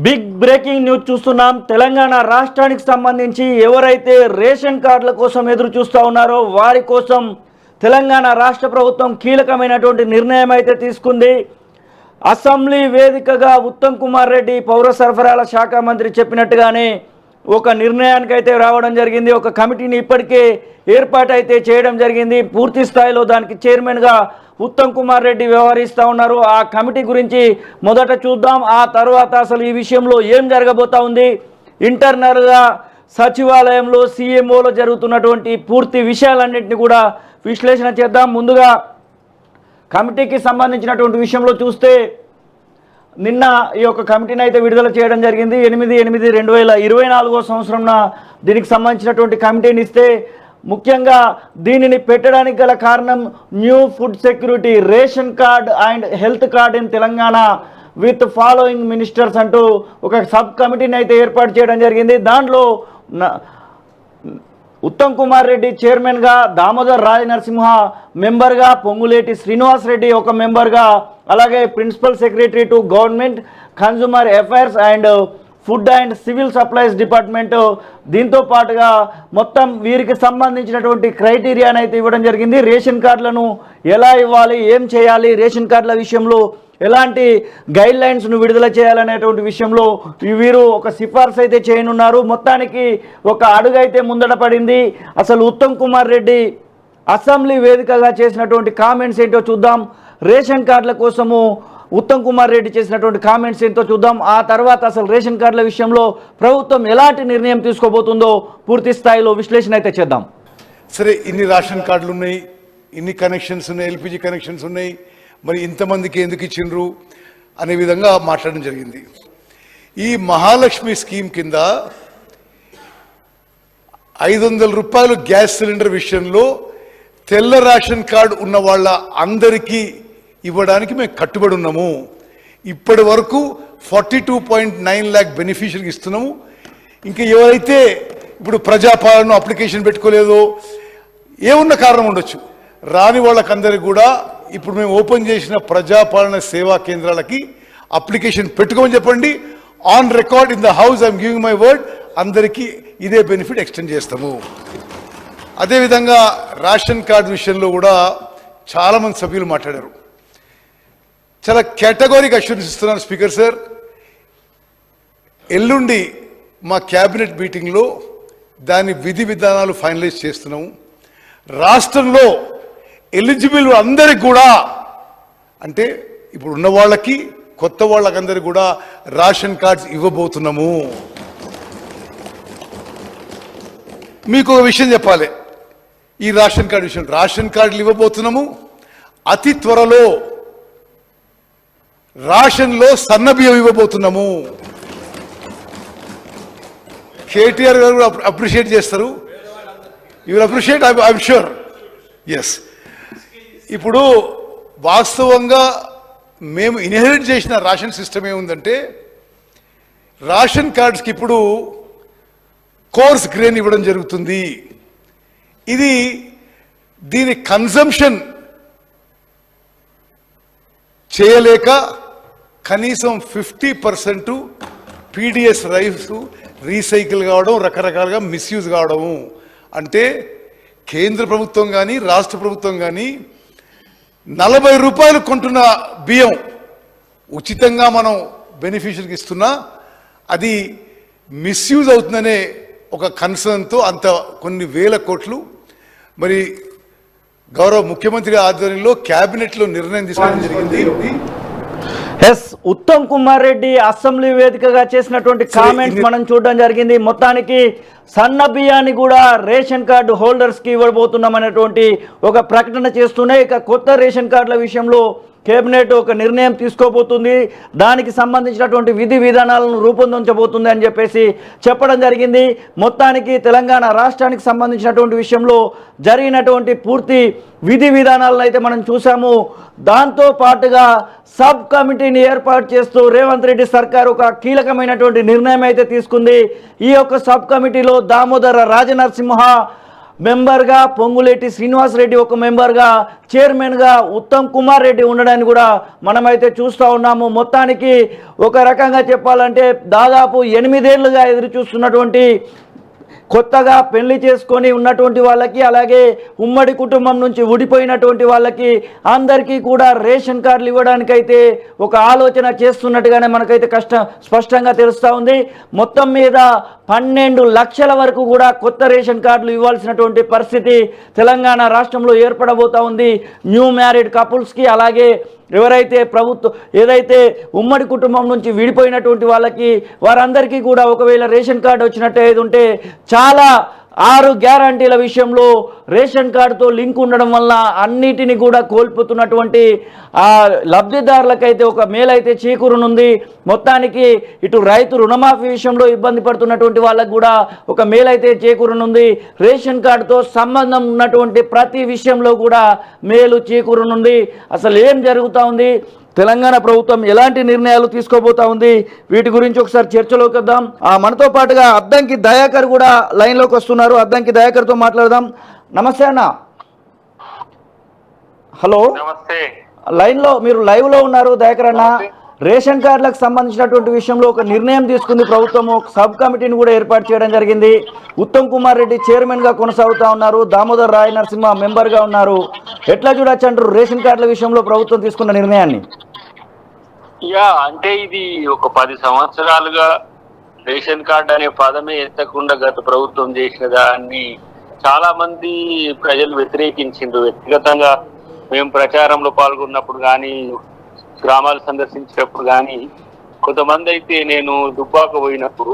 Big breaking news చూస్తున్నాం. తెలంగాణ రాష్ట్రానికి సంబంధించి ఎవరైతే రేషన్ కార్డుల కోసం ఎదురు చూస్తూ ఉన్నారో వారి కోసం తెలంగాణ రాష్ట్ర ప్రభుత్వం కీలకమైనటువంటి నిర్ణయం అయితే తీసుకుంది. అసెంబ్లీ వేదికగా ఉత్తమ్ కుమార్ రెడ్డి పౌర సరఫరాల శాఖ మంత్రి చెప్పినట్టుగానే ఒక నిర్ణయానికి అయితే రావడం జరిగింది. ఒక కమిటీని ఇప్పటికే ఏర్పాటు అయితే చేయడం జరిగింది. పూర్తి స్థాయిలో దానికి చైర్మన్గా ఉత్తమ్ కుమార్ రెడ్డి వ్యవహరిస్తూ ఉన్నారు. ఆ కమిటీ గురించి మొదట చూద్దాం. ఆ తర్వాత అసలు ఈ విషయంలో ఏం జరగబోతా ఉంది, ఇంటర్నల్గా సచివాలయంలో సీఎంఓలో జరుగుతున్నటువంటి పూర్తి విషయాలన్నింటినీ కూడా విశ్లేషణ చేద్దాం. ముందుగా కమిటీకి సంబంధించినటువంటి విషయంలో చూస్తే నిన్న ఈ యొక్క కమిటీని అయితే విడుదల చేయడం జరిగింది. 8/8/2024 సంవత్సరంన దీనికి సంబంధించినటువంటి కమిటీని ఇస్తే ముఖ్యంగా దీనిని పెట్టడానికి గల కారణం new food security ration card and health card in Telangana with following ministers అంటూ ఒక సబ్ కమిటీని అయితే ఏర్పాటు చేయడం జరిగింది. దాంట్లో ఉత్తమ్ కుమార్ రెడ్డి చైర్మన్గా, దామోదర్ రాజనరసింహ మెంబర్గా, పొంగులేటి శ్రీనివాస్ రెడ్డి ఒక మెంబర్గా, అలాగే principal secretary to government consumer affairs and food and civil supplies department, దీంతో పాటుగా మొత్తం వీరికి సంబంధించినటువంటి క్రైటీరియాని అయితే ఇవ్వడం జరిగింది. రేషన్ కార్డులను ఎలా ఇవ్వాలి, ఏం చేయాలి, రేషన్ కార్డుల విషయంలో ఎలాంటి గైడ్ లైన్స్ను విడుదల చేయాలనేటువంటి విషయంలో వీరు ఒక సిఫార్సు అయితే చేయనున్నారు. మొత్తానికి ఒక అడుగు అయితే ముందట పడింది. అసలు ఉత్తమ్ కుమార్ రెడ్డి అసెంబ్లీ వేదికగా చేసినటువంటి కామెంట్స్ ఏంటో చూద్దాం. రేషన్ కార్డుల కోసము ఉత్తమ్ కుమార్ రెడ్డి చేసినటువంటి కామెంట్స్ ఏంటో చూద్దాం. ఆ తర్వాత అసలు రేషన్ కార్డుల విషయంలో ప్రభుత్వం ఎలాంటి నిర్ణయం తీసుకోబోతుందో పూర్తి స్థాయిలో విశ్లేషణ అయితే చేద్దాం. సరే, ఇన్ని రేషన్ కార్డులు ఉన్నాయి, ఇన్ని కనెక్షన్స్ ఉన్నాయి, ఎల్పిజి కనెక్షన్స్ ఉన్నాయి, మరి ఇంతమందికి ఎందుకు ఇచ్చిండ్రు అనే విధంగా మాట్లాడడం జరిగింది. ఈ మహాలక్ష్మి స్కీమ్ కింద 500 రూపాయలు గ్యాస్ సిలిండర్ విషయంలో తెల్ల రేషన్ కార్డు ఉన్న వాళ్ళ అందరికీ ఇవ్వడానికి మేము కట్టుబడి ఉన్నాము. ఇప్పటి వరకు 42.9 lakh బెనిఫిషరీకి ఇస్తున్నాము. ఇంకా ఎవరైతే ఇప్పుడు ప్రజాపాలన అప్లికేషన్ పెట్టుకోలేదో, ఏమున్న కారణం ఉండొచ్చు, రాని వాళ్ళకందరికి కూడా ఇప్పుడు మేము ఓపెన్ చేసిన ప్రజాపాలన సేవా కేంద్రాలకి అప్లికేషన్ పెట్టుకోమని చెప్పండి. On record in the house I'm giving my word, అందరికీ ఇదే బెనిఫిట్ ఎక్స్టెండ్ చేస్తాము. అదేవిధంగా రేషన్ కార్డు విషయంలో కూడా చాలామంది సభ్యులు మాట్లాడారు. చాలా కేటగిరీకి అష్యూరెన్స్ ఇస్తున్నాను స్పీకర్ సార్. ఎల్లుండి మా క్యాబినెట్ మీటింగ్లో దాని విధి విధానాలు ఫైనలైజ్ చేస్తున్నాము. రాష్ట్రంలో ఎలిజిబుల్ అందరికి కూడా, అంటే ఇప్పుడు ఉన్న వాళ్ళకి, కొత్త వాళ్ళకందరికి కూడా రేషన్ కార్డ్స్ ఇవ్వబోతున్నాము. మీకు ఒక విషయం చెప్పాలి, ఈ రేషన్ కార్డు విషయం, రేషన్ కార్డులు ఇవ్వబోతున్నాము. అతి త్వరలో రేషన్లో సన్నబియ్యం ఇవ్వబోతున్నాము. కేటీఆర్ గారు కూడా అప్రిషియేట్ చేస్తారు. You will appreciate, I'm sure. Yes, ఇప్పుడు వాస్తవంగా మేము ఇన్హెరిట్ చేసిన రేషన్ సిస్టమ్ ఏముందంటే, రేషన్ కార్డ్స్కి ఇప్పుడు కోర్స్ గ్రెయిన్ ఇవ్వడం జరుగుతుంది. ఇది దీని కన్సంప్షన్ చేయలేక కనీసం 50% పీడిఎస్ రైస్ రీసైకిల్ కావడం, రకరకాలుగా మిస్యూజ్ కావడము. అంటే కేంద్ర ప్రభుత్వం కానీ రాష్ట్ర ప్రభుత్వం కానీ 40 రూపాయలు కొంటున్న బియ్యం ఉచితంగా మనం బెనిఫిషరీకి ఇస్తున్నా అది మిస్యూజ్ అవుతుందనే ఒక కన్సర్న్తో అంత కొన్ని వేల కోట్లు మరి గౌరవ ముఖ్యమంత్రి ఆధ్వర్యంలో క్యాబినెట్లో నిర్ణయం తీసుకోవడం జరిగింది. ఎస్, ఉత్తమ్ కుమార్ రెడ్డి అసెంబ్లీ వేదికగా చేసినటువంటి కామెంట్స్ మనం చూడడం జరిగింది. మొత్తానికి సన్న బియ్యాన్ని కూడా రేషన్ కార్డు హోల్డర్స్కి ఇవ్వబోతున్నాం అనేటువంటి ఒక ప్రకటన చేస్తూనే ఇక కొత్త రేషన్ కార్డుల విషయంలో కేబినెట్ ఒక నిర్ణయం తీసుకోబోతుంది. దానికి సంబంధించినటువంటి విధి విధానాలను రూపొందించబోతుంది అని చెప్పేసి చెప్పడం జరిగింది. మొత్తానికి తెలంగాణ రాష్ట్రానికి సంబంధించినటువంటి విషయంలో జరిగినటువంటి పూర్తి విధి విధానాలను అయితే మనం చూసాము. దాంతో పాటుగా సబ్ కమిటీని ఏర్పాటు చేస్తూ రేవంత్ రెడ్డి సర్కార్ ఒక కీలకమైనటువంటి నిర్ణయం అయితే తీసుకుంది. ఈ యొక్క సబ్ కమిటీలో దామోదర రాజనరసింహ, మెంబర్గా పొంగులేటి శ్రీనివాసరెడ్డి ఒక మెంబర్గా, చైర్మన్గా ఉత్తమ్ కుమార్ రెడ్డి ఉండడాన్ని కూడా మనమైతే చూస్తూ ఉన్నాము. మొత్తానికి ఒక రకంగా చెప్పాలంటే దాదాపు 8 ఏళ్లుగా ఎదురు చూస్తున్నటువంటి, కొత్తగా పెళ్లి చేసుకొని ఉన్నటువంటి వాళ్ళకి, అలాగే ఉమ్మడి కుటుంబం నుంచి ఊడిపోయినటువంటి వాళ్ళకి అందరికీ కూడా రేషన్ కార్డులు ఇవ్వడానికైతే ఒక ఆలోచన చేస్తున్నట్టుగానే మనకైతే స్పష్టంగా తెలుస్తూ ఉంది. మొత్తం మీద 12 లక్షల వరకు కూడా కొత్త రేషన్ కార్డులు ఇవ్వాల్సినటువంటి పరిస్థితి తెలంగాణ రాష్ట్రంలో ఏర్పడబోతూ ఉంది. న్యూ మ్యారీడ్ కపుల్స్కి, అలాగే ఎవరైతే ఏదైతే ఉమ్మడి కుటుంబం నుంచి విడిపోయినటువంటి వాళ్ళకి, వారందరికీ కూడా ఒకవేళ రేషన్ కార్డు వచ్చినట్టు ఏది ఉంటే చాలా 6 గ్యారంటీల విషయంలో రేషన్ కార్డుతో లింక్ ఉండడం వల్ల అన్నిటిని కూడా కోల్పోతున్నటువంటి లబ్ధిదారులకైతే ఒక మేలైతే చేకూరనుంది. మొత్తానికి ఇటు రైతు రుణమాఫీ విషయంలో ఇబ్బంది పడుతున్నటువంటి వాళ్ళకు కూడా ఒక మేలైతే చేకూరనుంది. రేషన్ కార్డుతో సంబంధం ఉన్నటువంటి ప్రతి విషయంలో కూడా మేలు చేకూరనుంది. అసలు ఏం జరుగుతూ ఉంది, తెలంగాణ ప్రభుత్వం ఎలాంటి నిర్ణయాలు తీసుకోబోతా ఉంది, వీటి గురించి ఒకసారి చర్చలోకి వద్దాం. మనతో పాటుగా అద్దంకి దయాకర్ కూడా లైన్లోకి వస్తున్నారు. అద్దంకి దయాకర్తో మాట్లాడదాం. నమస్తే అన్న. హలో, లైన్లో మీరు లైవ్లో ఉన్నారు దయాకర్ అన్న. రేషన్ కార్డులకు సంబంధించినటువంటి విషయంలో ఒక నిర్ణయం తీసుకుంది ప్రభుత్వం. ఒక సబ్ కమిటీని కూడా ఏర్పాటు చేయడం జరిగింది. ఉత్తమ్ కుమార్ రెడ్డి చైర్మన్గా కొనసాగుతూ ఉన్నారు, దామోదర్ రాయ నరసింహ మెంబర్గా ఉన్నారు. ఎట్లా చూడొచ్చు అంటారు రేషన్ కార్డుల విషయంలో ప్రభుత్వం తీసుకున్న నిర్ణయాన్ని? అంటే ఇది ఒక 10 సంవత్సరాలుగా రేషన్ కార్డు అనే పదమే ఎత్తకుండా గత ప్రభుత్వం చేసిన దాన్ని చాలా మంది ప్రజలు వ్యతిరేకించిండ్రు. వ్యక్తిగతంగా మేము ప్రచారంలో పాల్గొన్నప్పుడు కానీ, గ్రామాలు సందర్శించినప్పుడు కానీ, కొంతమంది అయితే నేను దుబ్బాక పోయినప్పుడు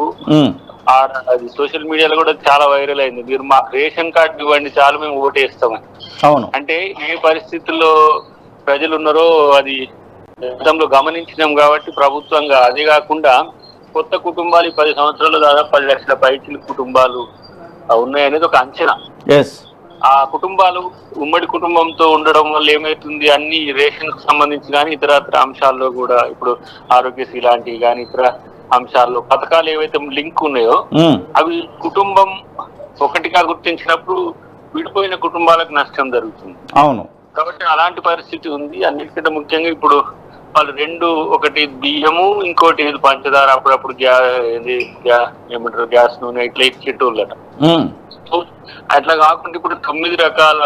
అది సోషల్ మీడియాలో కూడా చాలా వైరల్ అయింది. మీరు మాకు రేషన్ కార్డు ఇవ్వండి చాలు, మేము ఓటేస్తామని. అవును. అంటే ఏ పరిస్థితుల్లో ప్రజలు ఉన్నారో అది గతంలో గమనించినాం కాబట్టి ప్రభుత్వంగా. అదే కాకుండా కొత్త కుటుంబాలు 10 సంవత్సరాలు దాదాపు 10 లక్షల పైచిల కుటుంబాలు ఉన్నాయనేది ఒక అంచనా. ఆ కుటుంబాలు ఉమ్మడి కుటుంబంతో ఉండడం వల్ల ఏమైతుంది, అన్ని రేషన్ కు సంబంధించి కానీ ఇతరత్ర అంశాల్లో కూడా, ఇప్పుడు ఆరోగ్యశ్రీ లాంటివి కానీ ఇతర అంశాల్లో పథకాలు ఏవైతే లింక్ ఉన్నాయో అవి కుటుంబం ఒకటిగా గుర్తించినప్పుడు విడిపోయిన కుటుంబాలకు నష్టం జరుగుతుంది. అవును. కాబట్టి అలాంటి పరిస్థితి ఉంది. అన్నిటికంటే ముఖ్యంగా ఇప్పుడు వాళ్ళు ఒకటి బియ్యము, ఇంకోటి పంచదార, అప్పుడప్పుడు ఏమంటారు గ్యాస్ నూనె ఇట్లా ఇచ్చేటోళ్ళట. అట్లా కాకుండా ఇప్పుడు 9 రకాల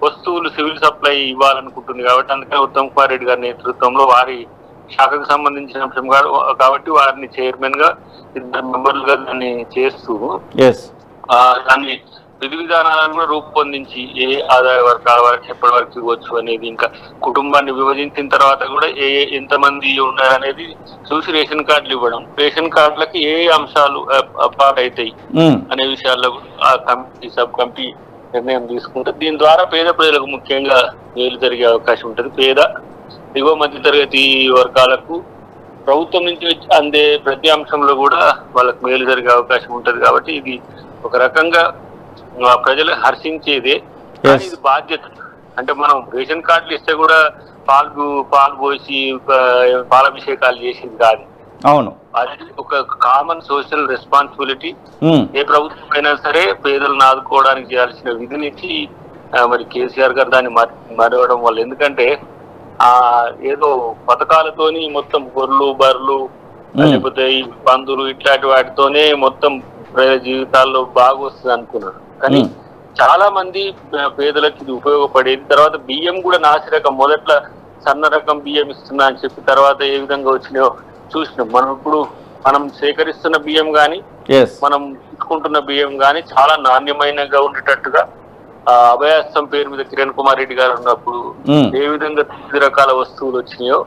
వస్తువులు సివిల్ సప్లై ఇవ్వాలనుకుంటుంది. కాబట్టి అందుకని ఉత్తమ్ కుమార్ రెడ్డి గారి నేతృత్వంలో వారి శాఖకు సంబంధించిన అంశం కాబట్టి వారిని చైర్మన్ గా 2 మెంబర్లుగా దాన్ని చేస్తూ దాన్ని విధి విధానాలను కూడా రూపొందించి ఏ ఆదాయ వర్గాల వరకు ఎప్పటి వరకు ఇవ్వచ్చు అనేది, ఇంకా కుటుంబాన్ని విభజించిన తర్వాత కూడా ఎంతమంది ఉన్నారనేది చూసి రేషన్ కార్డులు ఇవ్వడం, రేషన్ కార్డులకి ఏ అంశాలు అపార్ట్ అవుతాయి అనే విషయాల్లో ఆ కమిటీ సబ్ కమిటీ నిర్ణయం తీసుకుంటే దీని ద్వారా పేద ప్రజలకు ముఖ్యంగా మేలు జరిగే అవకాశం ఉంటుంది. పేద దిగువ మధ్య తరగతి వర్గాలకు ప్రభుత్వం నుంచి అందే ప్రతి అంశంలో కూడా వాళ్ళకి మేలు జరిగే అవకాశం ఉంటుంది. కాబట్టి ఇది ఒక రకంగా ప్రజలు హర్షించేదే, కానీ ఇది బాధ్యత. అంటే మనం రేషన్ కార్డులు ఇస్తే కూడా పాలు పోసి పాలాభిషేకాలు చేసేది కాదు. అవును. అది ఒక కామన్ సోషల్ రెస్పాన్సిబిలిటీ. ఏ ప్రభుత్వం అయినా సరే పేదలను ఆదుకోవడానికి చేయాల్సిన విధినిచ్చి మరి కేసీఆర్ గారు దాన్ని మరవడం వల్ల, ఎందుకంటే ఏదో పథకాలతోని మొత్తం గొర్రెలు బర్రెలు లేకపోతే ఈ పందులు ఇట్లాంటి వాటితోనే మొత్తం ప్రజల జీవితాల్లో బాగా వస్తుంది అనుకున్నారు. కానీ చాలా మంది పేదలకు ఇది ఉపయోగపడేది. తర్వాత బియ్యం కూడా నాసిరకం, మొదట్లో సన్న రకం బియ్యం ఇస్తున్నా అని చెప్పి తర్వాత ఏ విధంగా వచ్చినాయో చూసినాం. మనం సేకరిస్తున్న బియ్యం గాని మనం తీసుకుంటున్న బియ్యం గాని చాలా నాణ్యమైనగా ఉండేటట్టుగా అభయాస్తం పేరు మీద కిరణ్ కుమార్ రెడ్డి గారు ఉన్నప్పుడు ఏ విధంగా 9 రకాల వస్తువులు వచ్చినాయో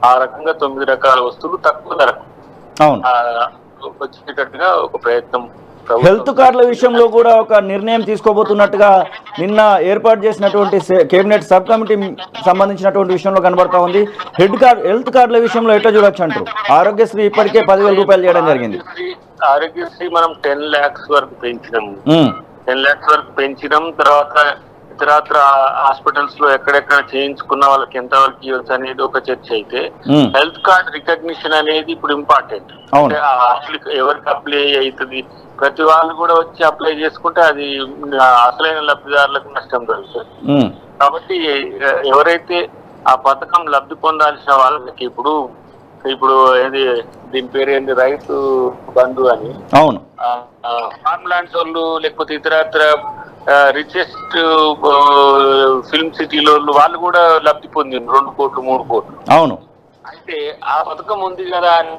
ఆ రకంగా 9 రకాల వస్తువులు తక్కువ ధరకు వచ్చేటట్టుగా ఒక ప్రయత్నం. హెల్త్ కార్డుల విషయంలో కూడా ఒక నిర్ణయం తీసుకోబోతున్నట్టుగా నిన్న ఏర్పాటు చేసినటువంటి కేబినెట్ సబ్ కమిటీ సంబంధించినటువంటి విషయంలో కనబడతా ఉంది. హెల్త్ కార్డుల విషయంలో ఎట్లా చూడొచ్చు అంటారు? ఆరోగ్యశ్రీ ఇప్పటికే 10,000 రూపాయలు చేయడం జరిగింది. ఆరోగ్యశ్రీ మనం 10 lakhs వరకు పెంచినాము. 10 lakhs వరకు పెంచినాం. తర్వాత ఇతరత్ర హాస్పిటల్స్ లో ఎక్కడెక్కడ చేయించుకున్న వాళ్ళకి ఎంత వరకు ఇవ్వచ్చు అనేది ఒక చర్చ అయితే, హెల్త్ కార్డ్ రికగ్నిషన్ అనేది ఇప్పుడు ఇంపార్టెంట్. అంటే ఎవరికి అప్లై అవుతుంది, ప్రతి వాళ్ళు కూడా వచ్చి అప్లై చేసుకుంటే అది అసలైన లబ్ధిదారులకు నష్టం జరుగుతుంది. కాబట్టి ఎవరైతే ఆ పథకం లబ్ధి పొందాల్సిన వాళ్ళకి ఇప్పుడు ఏది దీని పేరు ఏంది, రైతు బంధు అని, అవును, ఫార్మ్ ల్యాండ్స్ వాళ్ళు లేకపోతే ఇతరత్ర రిచెస్ట్ ఫిల్మ్ సిటీలో వాళ్ళు కూడా లబ్ధి పొందింది 2 కోట్లు 3 కోట్లు. అవును. అయితే ఆ పథకం ఉంది కదా అని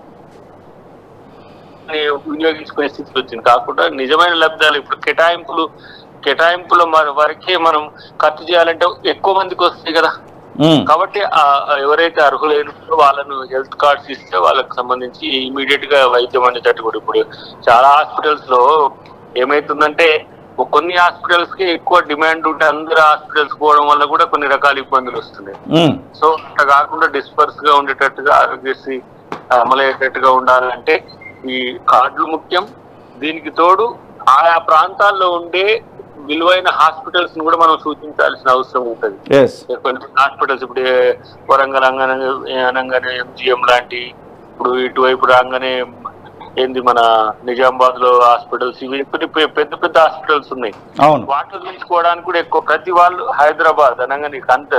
వినియోగించుకునే స్థితికి వచ్చింది. కాకుండా నిజమైన లబ్ధాలు ఇప్పుడు కేటాయింపుల వరకే మనం ఖర్చు చేయాలంటే ఎక్కువ మందికి వస్తాయి కదా. కాబట్టి ఎవరైతే అర్హులైన వాళ్ళను హెల్త్ కార్డ్స్ ఇస్తే వాళ్ళకి సంబంధించి ఇమీడియట్ గా వైద్యం అనేటట్టు కూడా ఇప్పుడు చాలా హాస్పిటల్స్ లో ఏమైతుందంటే, కొన్ని హాస్పిటల్స్ కి ఎక్కువ డిమాండ్ ఉంటే అందరు హాస్పిటల్స్ పోవడం వల్ల కూడా కొన్ని రకాల ఇబ్బందులు వస్తున్నాయి. సో అట్లా కాకుండా డిస్పర్స్ గా ఉండేటట్టుగా ఆరోగ్యశ్రీ అమలయ్యేటట్టుగా ఉండాలంటే ఈ కార్డులు ముఖ్యం. దీనికి తోడు ఆయా ప్రాంతాల్లో ఉండే విలువైన హాస్పిటల్స్ ను కూడా మనం సూచించాల్సిన అవసరం ఉంటుంది. కొన్ని హాస్పిటల్స్ ఇప్పుడు వరంగల్ అనగానే ఎంజిఎం లాంటి, ఇప్పుడు ఇటువైపు రాగానే ఏంది మన నిజామాబాద్ లో హాస్పిటల్స్, ఇవి పెద్ద పెద్ద హాస్పిటల్స్ ఉన్నాయి. వాటిలో తీసుకోవడానికి కూడా ఎక్కువ ప్రతి వాళ్ళు హైదరాబాద్ అనగానే అంత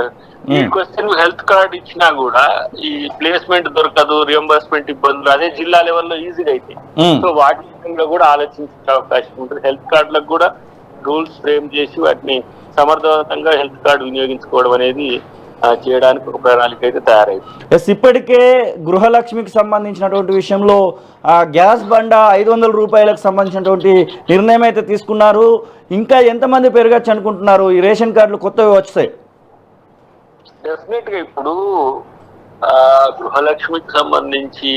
వీటికి వస్తే నువ్వు హెల్త్ కార్డ్ ఇచ్చినా కూడా ఈ ప్లేస్మెంట్ దొరకదు, రియంబర్స్మెంట్ ఇబ్బందులు అదే జిల్లా లెవెల్లో ఈజీగా అయితే. సో వాటి విషయంలో కూడా ఆలోచించే అవకాశం ఉంటుంది. హెల్త్ కార్డులకు కూడా రూల్స్ ఫ్రేమ్ చేసి వాటిని సమర్థవంతంగా హెల్త్ కార్డు వినియోగించుకోవడం అనేది చేయడానికి ఒక ప్రణాళిక అయితే తయారైంది. ఇప్పటికే గృహలక్ష్మికి సంబంధించినటువంటి విషయంలో గ్యాస్ బండ 500 రూపాయలకు సంబంధించినటువంటి నిర్ణయం అయితే తీసుకున్నారు. ఇంకా ఎంతమంది పెరగచ్చు అనుకుంటున్నారు ఈ రేషన్ కార్డులు కొత్తవి వస్తాయి? డెఫినెట్ గా ఇప్పుడు గృహలక్ష్మికి సంబంధించి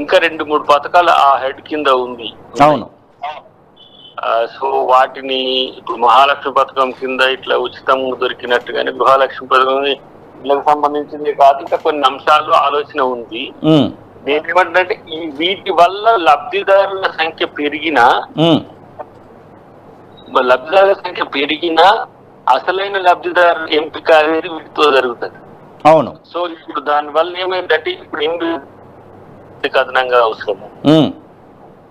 ఇంకా 2-3 పథకాలు ఆ హెడ్ కింద ఉంది. అవును. సో వాటిని ఇప్పుడు మహాలక్ష్మి పథకం కింద ఇట్లా ఉచితం దొరికినట్టుగానే గృహలక్ష్మి పథకం ఇళ్ళకి సంబంధించింది కాదు, ఇంకా కొన్ని అంశాలు ఆలోచన ఉంది. నేనేమంటే వీటి వల్ల లబ్ధిదారుల సంఖ్య పెరిగినా అసలైన లబ్ధిదారుల ఎంపిక అనేది వీటితో జరుగుతుంది. అవును. సో ఇప్పుడు దాని వల్ల ఏమైందంటే ఇప్పుడు ఇండ్లు అదనంగా అవసరము,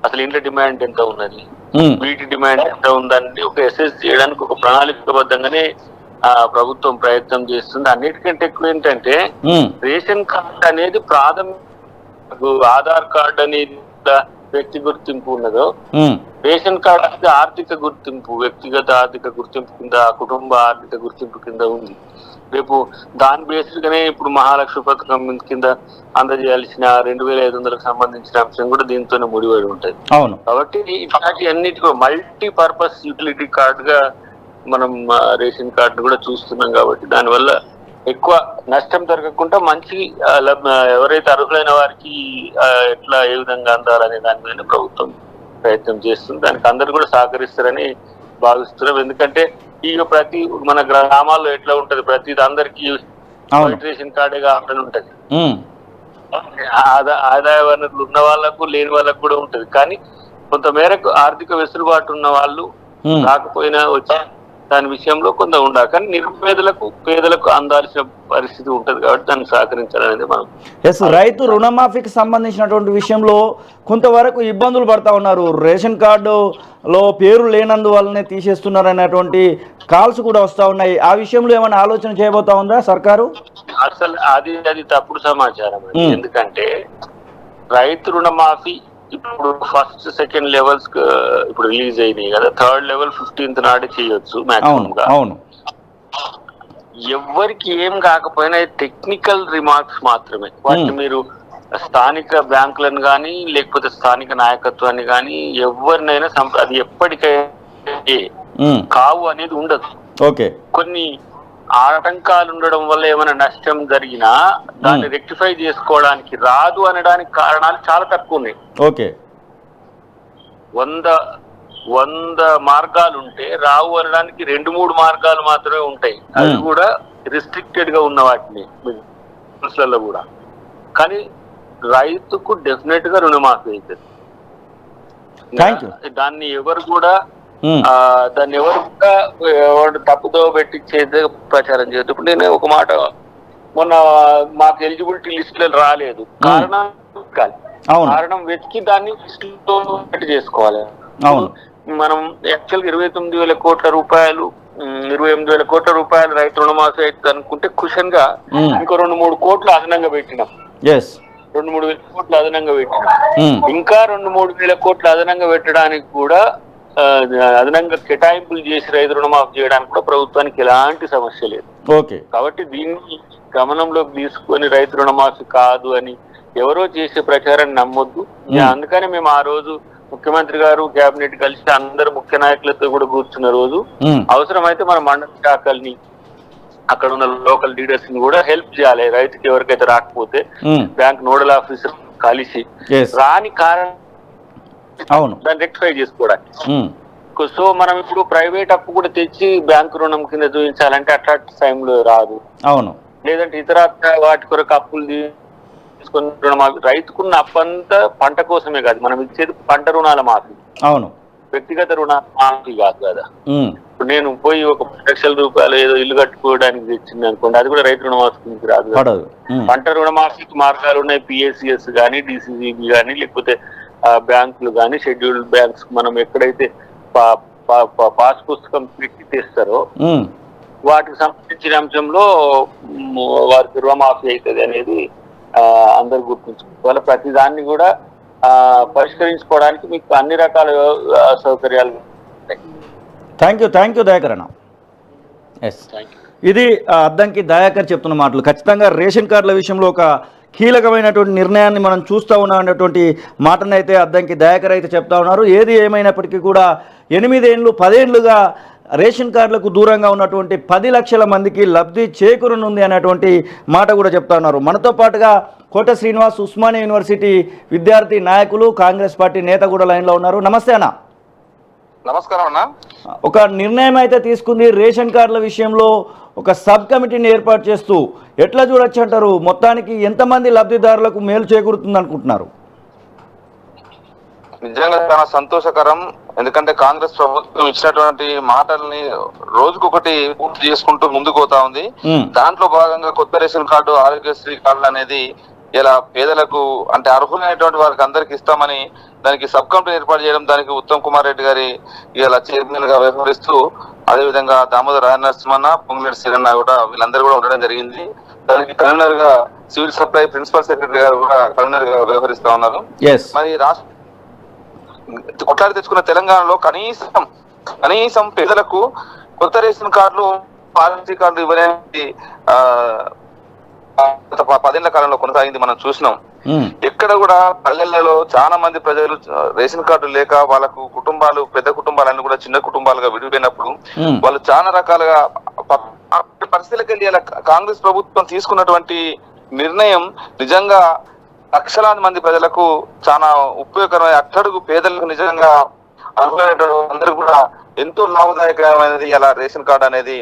అసలు ఇండ్ల డిమాండ్ ఎంత ఉన్నది, వీటి డిమాండ్ ఎంత ఉందని ఒక అసెస్ చేయడానికి ఒక ప్రణాళికబద్ధంగానే ప్రభుత్వం ప్రయత్నం చేస్తుంది. అన్నిటికంటే ఎక్కువ ఏంటంటే రేషన్ కార్డ్ అనేది ప్రాథమిక ఆధార్ కార్డ్ అనేది వ్యక్తి గుర్తింపు ఉన్నదో, రేషన్ కార్డ్ అనేది ఆర్థిక గుర్తింపు, వ్యక్తిగత ఆర్థిక గుర్తింపు కింద, కుటుంబ ఆర్థిక గుర్తింపు కింద ఉంది. రేపు దాని బేస్డ్ గానే ఇప్పుడు మహాలక్ష్మి పథకం కింద అందజేయాల్సిన 2500కు సంబంధించిన అంశం కూడా దీంతోనే ముడిపడి ఉంటుంది. అవును. కాబట్టి ఇట్లాంటి అన్నిటి మల్టీ పర్పస్ యూటిలిటీ కార్డ్ గా మనం రేషన్ కార్డు కూడా చూస్తున్నాం. కాబట్టి దానివల్ల ఎక్కువ నష్టం జరగకుండా మంచి ఎవరైతే అర్హులైన వారికి ఎట్లా ఏ విధంగా అందాలనే దాని మీద ప్రభుత్వం ప్రయత్నం చేస్తుంది. దానికి అందరు కూడా సహకరిస్తారని భావిస్తున్నాం. ఎందుకంటే ఇక ప్రతి మన గ్రామాల్లో ఎట్లా ఉంటది, ప్రతి అందరికి రేషన్ కార్డే కావాలని ఉంటది. ఆదాయ వనరులు ఉన్న వాళ్ళకు లేని వాళ్ళకు కూడా ఉంటది. కానీ కొంత మేరకు ఆర్థిక వెసులుబాటు ఉన్న వాళ్ళు రాకపోయినా వచ్చి దాని విషయంలో కొంత ఉండాలి. కానీ పేదలకు అందాల్సిన పరిస్థితి ఉంటది. కాబట్టి దాన్ని సహకరించాలనేది మనం. రైతు రుణమాఫీకి సంబంధించినటువంటి విషయంలో కొంతవరకు ఇబ్బందులు పడతా ఉన్నారు. రేషన్ కార్డులో పేరు లేనందువల్లనే తీసేస్తున్నారు అనేటువంటి కాల్స్ కూడా వస్తా ఉన్నాయి. ఆ విషయంలో ఏమైనా ఆలోచన చేయబోతా ఉందా సర్కారు? అసలు అది తప్పుడు సమాచారం. ఎందుకంటే రైతు రుణమాఫీ ఇప్పుడు ఫస్ట్ సెకండ్ లెవెల్స్ ఇప్పుడు రిలీజ్ అయినాయి కదా, థర్డ్ లెవెల్ 15th నాడే చేయొచ్చు మాక్సిమం గా. అవును. ఎవరికి ఏం కాకపోయినా టెక్నికల్ రిమార్క్స్ మాత్రమే. వాటిని మీరు స్థానిక బ్యాంకులను కానీ లేకపోతే స్థానిక నాయకత్వాన్ని కానీ ఎవరినైనా అది ఎప్పటికైనా కావు అనేది ఉండదు. ఓకే. కొన్ని ఆటంకాలు ఉండడం వల్ల ఏమైనా నష్టం జరిగినా దాన్ని రెక్టిఫై చేసుకోవడానికి రాదు అనడానికి కారణాలు చాలా తక్కువ ఉన్నాయి. ఓకే. 100 మార్గాలు ఉంటే రావు అనడానికి 2-3 మార్గాలు మాత్రమే ఉంటాయి. అవి కూడా రిస్ట్రిక్టెడ్ గా ఉన్న వాటిని కూడా. కానీ రైతుకు డెఫినెట్ గా రుణమాఫీ అవుతుంది. దాన్ని ఎవరు కూడా దాన్ని ఎవరు కూడా ఎవరు తప్పుదో పెట్టించేది ప్రచారం చేయదు. ఇప్పుడు నేను ఒక మాట, మొన్న మాకు ఎలిజిబిలిటీ లిస్ట్ లో రాలేదు, కారణం వెతికి దాన్ని లిస్ట్ లో చేసుకోవాలి. మనం యాక్చువల్ 29,000 కోట్ల రూపాయలు 28,000 కోట్ల రూపాయలు రైతు రుణమాఫీ అవుతుంది అనుకుంటే కుషన్ గా ఇంకో 2-3 కోట్లు అదనంగా పెట్టినాం. 2-3 వేల కోట్లు అదనంగా పెట్టినాం. ఇంకా 2-3 వేల కోట్లు అదనంగా పెట్టడానికి కూడా అదనంగా కేటాయింపులు చేసి రైతు రుణమాఫీ చేయడానికి కూడా ప్రభుత్వానికి ఎలాంటి సమస్య లేదు. కాబట్టి దీన్ని గమనంలోకి తీసుకొని రైతు రుణమాఫీ కాదు అని ఎవరో చేసే ప్రచారాన్ని నమ్మొద్దు. అందుకని మేము ఆ రోజు ముఖ్యమంత్రి గారు కేబినెట్ కలిసి అందరు ముఖ్య నాయకులతో కూడా కూర్చున్న రోజు అవసరమైతే మన మండల శాఖల్ని అక్కడ ఉన్న లోకల్ లీడర్స్ ని కూడా హెల్ప్ చేయాలి. రైతుకి ఎవరికైతే రాకపోతే బ్యాంక్ నోడల్ ఆఫీసర్ కలిసి రాని కారణం దాన్ని రెక్టిఫై చేసుకోవడానికి. సో మనం ఇప్పుడు ప్రైవేట్ అప్పు కూడా తెచ్చి బ్యాంకు రుణం కింద చూపించాలంటే అట్లాంటి టైంలో రాదు. లేదంటే ఇతర వాటి కొరకు అప్పులు తీసుకొని రుణమాఫీ, రైతుకున్న అప్పంతా పంట కోసమే కాదు, మనం ఇచ్చేది పంట రుణాల మాఫీ, వ్యక్తిగత రుణాల మాఫీ కాదు కదా. ఇప్పుడు నేను పోయి ఒక 10 లక్షల రూపాయలు ఏదో ఇల్లు కట్టుకోవడానికి తెచ్చింది అనుకోండి, అది కూడా రైతు రుణమాఫీకి రాదు. పంట రుణమాఫీకి మార్గాలు ఉన్నాయి. పిఎస్సిఎస్ కానీ, డిసిసిబి కానీ, లేకపోతే బ్యాంకులు కానీ, షెడ్యూల్డ్ బ్యాంక్స్ మనం ఎక్కడైతే పాస్ పుస్తకం పెట్టి తెస్తారో వాటికి సంబంధించిన అంశంలో వారికి రుణమాఫీ అవుతుంది అనేది అందరు గుర్తుంచుకోవాలి. ప్రతి దాన్ని కూడా పరిష్కరించుకోవడానికి మీకు అన్ని రకాల సౌకర్యాలు ఉంటాయి. థ్యాంక్ యూ దయాకర్ అన్న. ఇది అద్దంకి దయాకర్ చెప్తున్న మాటలు. ఖచ్చితంగా రేషన్ కార్డుల విషయంలో ఒక కీలకమైనటువంటి నిర్ణయాన్ని మనం చూస్తూ ఉన్నాం అనేటువంటి మాటను అయితే అద్దంకి దయాకర్ అయితే చెప్తా ఉన్నారు. ఏది ఏమైనప్పటికీ కూడా 8 ఏళ్ళు 10 ఏళ్ళుగా రేషన్ కార్డులకు దూరంగా ఉన్నటువంటి 10 లక్షల మందికి లబ్ధి చేకూరనుంది అనేటువంటి మాట కూడా చెప్తా ఉన్నారు. మనతో పాటుగా కోట శ్రీనివాస్, ఉస్మానియా యూనివర్సిటీ విద్యార్థి నాయకులు, కాంగ్రెస్ పార్టీ నేత కూడా లైన్లో ఉన్నారు. నమస్తే అన్న. నమస్కారం అన్న. ఒక నిర్ణయం అయితే తీసుకుంది రేషన్ కార్డుల విషయంలో, ఒక సబ్ కమిటీని ఏర్పాటు చేస్తూ ఎట్లా చూడొచ్చు అంటారు? మొత్తానికి ఎంతమంది లబ్ధిదారులకు మేలు చేకూరుతుంది అనుకుంటున్నారు? నిజంగా చాలా సంతోషకరం. ఎందుకంటే కాంగ్రెస్ ప్రభుత్వం ఇచ్చినటువంటి మాటల్ని రోజుకొకటి పూర్తి చేసుకుంటూ ముందుకు పోతా ఉంది. దాంట్లో భాగంగా కొత్త రేషన్ కార్డు, ఆరోగ్యశ్రీ కార్డులు అనేది ఇలా పేదలకు అంటే అర్హులైనటువంటి వారికి అందరికి ఇస్తామని దానికి సబ్ కమిటీ ఏర్పాటు చేయడం, దానికి ఉత్తమ్ కుమార్ రెడ్డి గారి ఇలా చైర్మన్ గా వ్యవహరిస్తూ, అదేవిధంగా దామోదర్ నరసింహన్న, పొంగులేటి శ్రీరన్న కూడా వీళ్ళందరూ కూడా ఉండడం జరిగింది. దానికి కన్వీనర్ గా సివిల్ సప్లై ప్రిన్సిపల్ సెక్రటరీ గారు కూడా కన్వీనర్ గా వ్యవహరిస్తా ఉన్నారు. మరి రాష్ట్ర కొట్లాడి తెచ్చుకున్న తెలంగాణలో కనీసం పేదలకు కొత్త రేషన్ కార్డులు, ఆరోగ్య కార్డులు ఇవ్వడానికి 10 ఏళ్ల కాలంలో కొనసాగింది మనం చూసినాం. ఎక్కడ కూడా పల్లెలలో చాలా మంది ప్రజలు రేషన్ కార్డు లేక వాళ్ళకు కుటుంబాలు, పెద్ద కుటుంబాలన్నీ కూడా చిన్న కుటుంబాలుగా విడిపోయినప్పుడు వాళ్ళు చాలా రకాలుగా పరిస్థితులకు వెళ్ళి కాంగ్రెస్ ప్రభుత్వం తీసుకున్నటువంటి నిర్ణయం నిజంగా లక్షలాది మంది ప్రజలకు చాలా ఉపయోగకరమైన, అట్టడుగు పేదలకు నిజంగా అందరూ కూడా ఎంతో లాభదాయకమైనది. ఇలా రేషన్ కార్డు అనేది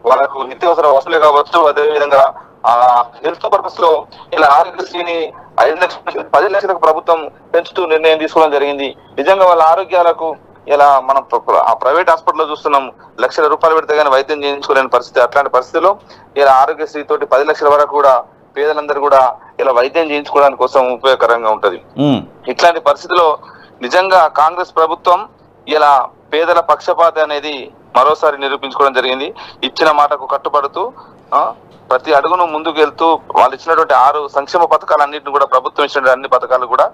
వాళ్ళకు నిత్యావసర వసూలే కావచ్చు, అదేవిధంగా హెల్త్ పర్పస్ లో ఇలా ఆరోగ్యశ్రీని 5 లక్షల 10 లక్షలకు ప్రభుత్వం పెంచుతూ నిర్ణయం తీసుకోవడం జరిగింది. నిజంగా వాళ్ళ ఆరోగ్యాలకు ఇలా మనం ప్రైవేట్ హాస్పిటల్లో చూస్తున్నాం, లక్షల రూపాయలు పెడితే కానీ వైద్యం చేయించుకోలేని పరిస్థితి. అట్లాంటి పరిస్థితిలో ఇలా ఆరోగ్యశ్రీ తోటి 10 లక్షల వరకు కూడా పేదలందరూ కూడా ఇలా వైద్యం చేయించుకోవడానికి కోసం ఉపయోగకరంగా ఉంటది. ఇట్లాంటి పరిస్థితిలో నిజంగా కాంగ్రెస్ ప్రభుత్వం ఇలా పేదల పక్షపాతి అనేది మరోసారి నిరూపించుకోవడం జరిగింది. ఇచ్చిన మాటకు కట్టుబడుతూ ప్రతి అడుగును ముందుకు వెళ్తూ వాళ్ళు ఇచ్చినటువంటి 6 సంక్షేమ పథకాలన్నింటిని కూడా, ప్రభుత్వం ఇచ్చిన అన్ని పథకాలు కూడా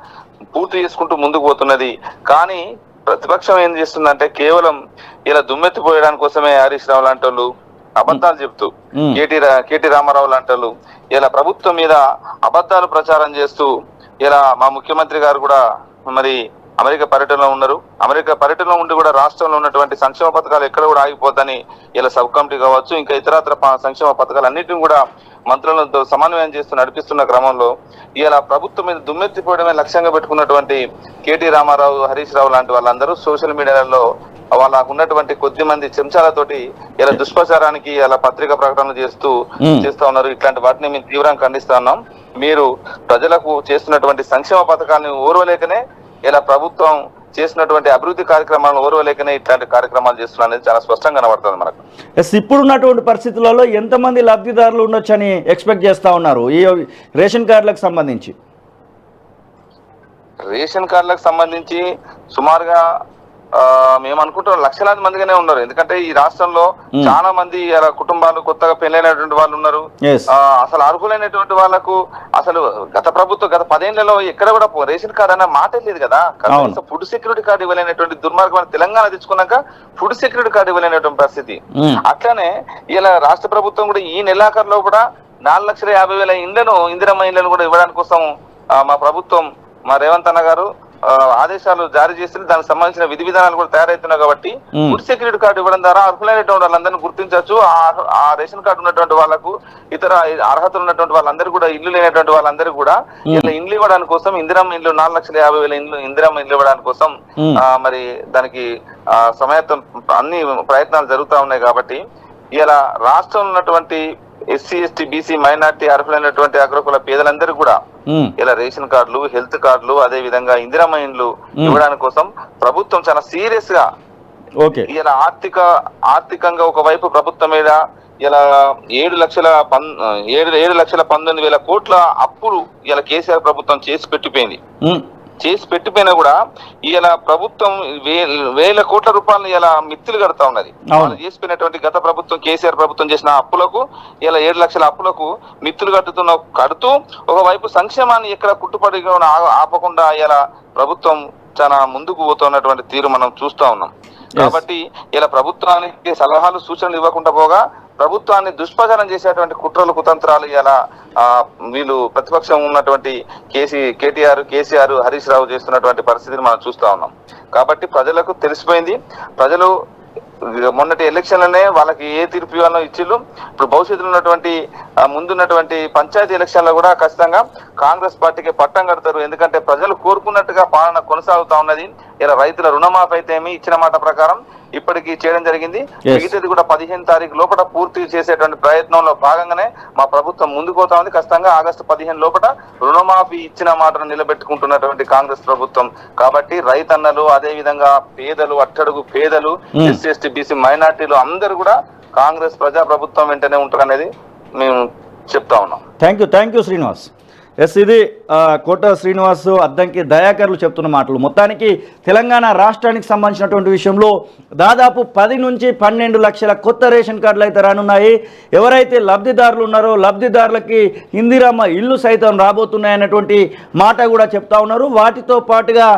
పూర్తి చేసుకుంటూ ముందుకు పోతున్నది. కానీ ప్రతిపక్షం ఏం చేస్తుందంటే కేవలం ఇలా దుమ్మెత్తిపోయడానికి కోసమే హరీష్ రావు లాంటి వాళ్ళు అబద్ధాలు చెప్తూ, కేటీ రామారావు లాంటి వాళ్ళు ఇలా ప్రభుత్వం మీద అబద్ధాలు ప్రచారం చేస్తూ, ఇలా మా ముఖ్యమంత్రి గారు కూడా మరి అమెరికా పర్యటనలో ఉన్నారు. అమెరికా పర్యటనలో ఉండి కూడా రాష్ట్రంలో ఉన్నటువంటి సంక్షేమ పథకాలు ఎక్కడ కూడా ఆగిపోద్దని ఇలా సబ్ కమిటీ కావచ్చు, ఇంకా ఇతరత్ర సంక్షేమ పథకాలు అన్నింటినీ కూడా మంత్రులతో సమన్వయం చేస్తూ నడిపిస్తున్న క్రమంలో ఇలా ప్రభుత్వం మీద దుమ్మెత్తిపోవడమే లక్ష్యంగా పెట్టుకున్నటువంటి కేటీ రామారావు, హరీష్ రావు లాంటి వాళ్ళందరూ సోషల్ మీడియాలో వాళ్ళకు ఉన్నటువంటి కొద్ది మంది చెంచాలతోటి ఇలా దుష్ప్రచారానికి ఇలా పత్రికా ప్రకటనలు చేస్తూ ఉన్నారు. ఇట్లాంటి వాటిని మేము తీవ్రంగా ఖండిస్తా ఉన్నాం. మీరు ప్రజలకు చేస్తున్నటువంటి సంక్షేమ పథకాలను ఓర్వలేకనే ఇలా ప్రభుత్వం చేసినటువంటి అభివృద్ధి కార్యక్రమాలను ఓర్వలేకనే ఇట్లాంటి కార్యక్రమాలు చేస్తున్నా అనేది చాలా స్పష్టంగా కనబడుతుంది మనకు. ఇప్పుడున్నటువంటి పరిస్థితులలో ఎంతమంది లబ్ధిదారులు ఉండొచ్చని ఎక్స్పెక్ట్ చేస్తా ఉన్నారు ఈ రేషన్ కార్డులకు సంబంధించి? రేషన్ కార్డులకు సంబంధించి సుమారుగా మేము అనుకుంటున్నాం లక్షలాది మందిగానే ఉన్నారు. ఎందుకంటే ఈ రాష్ట్రంలో చాలా మంది కుటుంబాలు కొత్తగా పెళ్ళైనటువంటి వాళ్ళు ఉన్నారు. అసలు అర్హులైనటువంటి వాళ్ళకు అసలు గత 10 ఏళ్లలో ఎక్కడ కూడా రేషన్ కార్డు అనే మాట లేదు కదా. ఫుడ్ సెక్యూరిటీ కార్డు ఇవ్వలేనటువంటి దుర్మార్గమైన తెలంగాణ తెచ్చుకున్నాక ఫుడ్ సెక్యూరిటీ కార్డు ఇవ్వలేనటువంటి పరిస్థితి. అట్లానే ఇలా రాష్ట్ర ప్రభుత్వం కూడా ఈ నెలాఖరులో కూడా 4,50,000 ఇండ్లను ఇందిరమ్మ ఇండ్లను కూడా ఇవ్వడానికి కోసం మా ప్రభుత్వం, మా రేవంత్ అన్న గారు ఆదేశాలు జారీ చేస్తే దానికి సంబంధించిన విధి విధానాలు కూడా తయారవుతున్నాయి. కాబట్టి ఫుడ్ సెక్యూరిటీ కార్డు ఇవ్వడం ద్వారా అర్హులైనటువంటి వాళ్ళందరినీ గుర్తించవచ్చు. ఆ రేషన్ కార్డు ఉన్నటువంటి వాళ్ళకు, ఇతర అర్హతలు ఉన్నటువంటి వాళ్ళందరూ కూడా, ఇల్లు లేనటువంటి వాళ్ళందరూ కూడా ఇలా ఇండ్లు ఇవ్వడానికి కోసం ఇందిరమ్మ ఇండ్లు 4,50,000 ఇండ్లు ఇందిరమ్మ ఇండ్లు ఇవ్వడానికి కోసం మరి దానికి సమయత్వం అన్ని ప్రయత్నాలు జరుగుతూ ఉన్నాయి. కాబట్టి ఇలా రాష్ట్రంలో ఉన్నటువంటి ఎస్సీ, ఎస్టీ, బీసీ, మైనార్టీ అర్హులైనటువంటి అగ్రకుల పేదలందరూ కూడా ఇలా రేషన్ కార్డులు, హెల్త్ కార్డులు, అదే విధంగా ఇందిరమ్మ ఇండ్లు ఇవ్వడానికి కోసం ప్రభుత్వం చాలా సీరియస్ గా ఇలా ఆర్థికంగా ఒకవైపు ప్రభుత్వం మీద ఇలా 7,19,000 కోట్ల అప్పులు ఇలా కేసీఆర్ ప్రభుత్వం చేసి పెట్టిపోయినా కూడా ఇలా ప్రభుత్వం వేల కోట్ల రూపాయలు ఇలా మిత్తులు కడతా ఉన్నది. వాళ్ళు చేసిపోయినటువంటి గత ప్రభుత్వం, కేసీఆర్ ప్రభుత్వం చేసిన అప్పులకు, ఇలా 7 లక్షల అప్పులకు మిత్తులు కడుతూ ఒకవైపు సంక్షేమాన్ని ఎక్కడ కుట్టుపడి ఆపకుండా ఇలా ప్రభుత్వం చాలా ముందుకు పోతున్నటువంటి తీరు మనం చూస్తా ఉన్నాం. కాబట్టి ఇలా ప్రభుత్వానికి సలహాలు, సూచనలు ఇవ్వకుండా పోగా ప్రభుత్వాన్ని దుష్ప్రచారం చేసేటువంటి కుట్రలు, కుతంత్రాలు ఇలా వీళ్ళు ప్రతిపక్షం ఉన్నటువంటి కేసీఆర్, హరీష్ రావు చేస్తున్నటువంటి పరిస్థితిని మనం చూస్తా ఉన్నాం. కాబట్టి ప్రజలకు తెలిసిపోయింది. ప్రజలు మొన్నటి ఎలక్షన్లనే వాళ్ళకి ఏ తీర్పు ఇవ్వాలో ఇచ్చిళ్ళు. ఇప్పుడు భవిష్యత్తులో ఉన్నటువంటి ముందున్నటువంటి పంచాయతీ ఎలక్షన్లో కూడా ఖచ్చితంగా కాంగ్రెస్ పార్టీకి పట్టం కడతారు. ఎందుకంటే ప్రజలు కోరుకున్నట్టుగా పాలన కొనసాగుతా ఉన్నది. ఇలా రైతుల రుణమాఫీ అయితే ఇచ్చిన మాట ప్రకారం ఇప్పటికీ చేయడం జరిగింది. మిగతాది కూడా 15 తారీఖు లోపల పూర్తి చేసేటువంటి ప్రయత్నంలో భాగంగానే మా ప్రభుత్వం ముందుకు పోతా ఉంది. ఖచ్చితంగా ఆగస్టు 15 లోపల రుణమాఫీ ఇచ్చిన మాటను నిలబెట్టుకుంటున్నటువంటి కాంగ్రెస్ ప్రభుత్వం. కాబట్టి రైతన్నలు, అదే విధంగా పేదలు, అట్టడుగు పేదలు, ఎస్సీ, ఎస్టీ, బీసీ, మైనార్టీలు అందరూ కూడా కాంగ్రెస్ ప్రజా ప్రభుత్వం వెంటనే ఉంటారు అనేది మేము చెప్తా ఉన్నాం. Thank you Srinivas. ఇది కోట శ్రీనివాస్, అద్దంకి దయాకర్లు చెప్తున్న మాటలు. మొత్తానికి తెలంగాణ రాష్ట్రానికి సంబంధించినటువంటి విషయంలో దాదాపు 10 నుంచి 12 లక్షల కొత్త రేషన్ కార్డులు అయితే రానున్నాయి. ఎవరైతే లబ్ధిదారులు ఉన్నారో లబ్ధిదారులకి ఇందిరమ్మ ఇల్లు సైతం రాబోతున్నాయన్నటువంటి మాట కూడా చెప్తా ఉన్నారు. వాటితో పాటుగా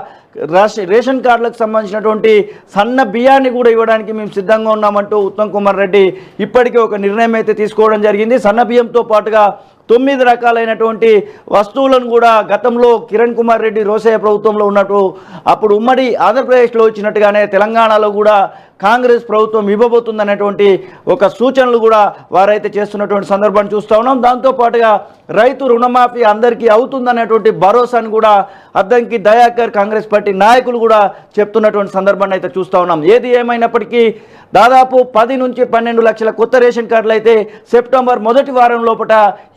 రేషన్ కార్డులకు సంబంధించినటువంటి సన్న బియ్యాన్ని కూడా ఇవ్వడానికి మేము సిద్ధంగా ఉన్నామంటూ ఉత్తమ్ కుమార్ రెడ్డి ఇప్పటికే ఒక నిర్ణయం అయితే తీసుకోవడం జరిగింది. సన్న బియ్యంతో పాటుగా 9 రకాలైనటువంటి వస్తువులను కూడా గతంలో కిరణ్ కుమార్ రెడ్డి రోసయ్య ప్రభుత్వంలో ఉన్నట్టు అప్పుడు ఉమ్మడి ఆంధ్రప్రదేశ్లో ఇచ్చినట్టుగానే తెలంగాణలో కూడా కాంగ్రెస్ ప్రభుత్వం ఇవ్వబోతుందనేటువంటి ఒక సూచనలు కూడా వారైతే చేస్తున్నటువంటి సందర్భాన్ని చూస్తూ ఉన్నాం. దాంతోపాటుగా రైతు రుణమాఫీ అందరికీ అవుతుందనేటువంటి భరోసాను కూడా అద్దంకి దయాకర్, కాంగ్రెస్ పార్టీ నాయకులు కూడా చెప్తున్నటువంటి సందర్భాన్ని అయితే చూస్తూ ఉన్నాం. ఏది ఏమైనప్పటికీ దాదాపు 10 నుంచి 12 లక్షల కొత్త రేషన్ కార్డులు అయితే సెప్టెంబర్ మొదటి వారం లోపల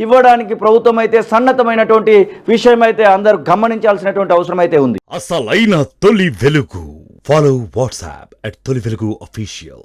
ఇవ్వడానికి ప్రభుత్వం అయితే సన్నద్ధమైనటువంటి విషయం అయితే అందరూ గమనించాల్సినటువంటి అవసరం అయితే ఉంది. అసలైన తొలి వెలుగు. Follow WhatsApp @తొలి వెలుగు official.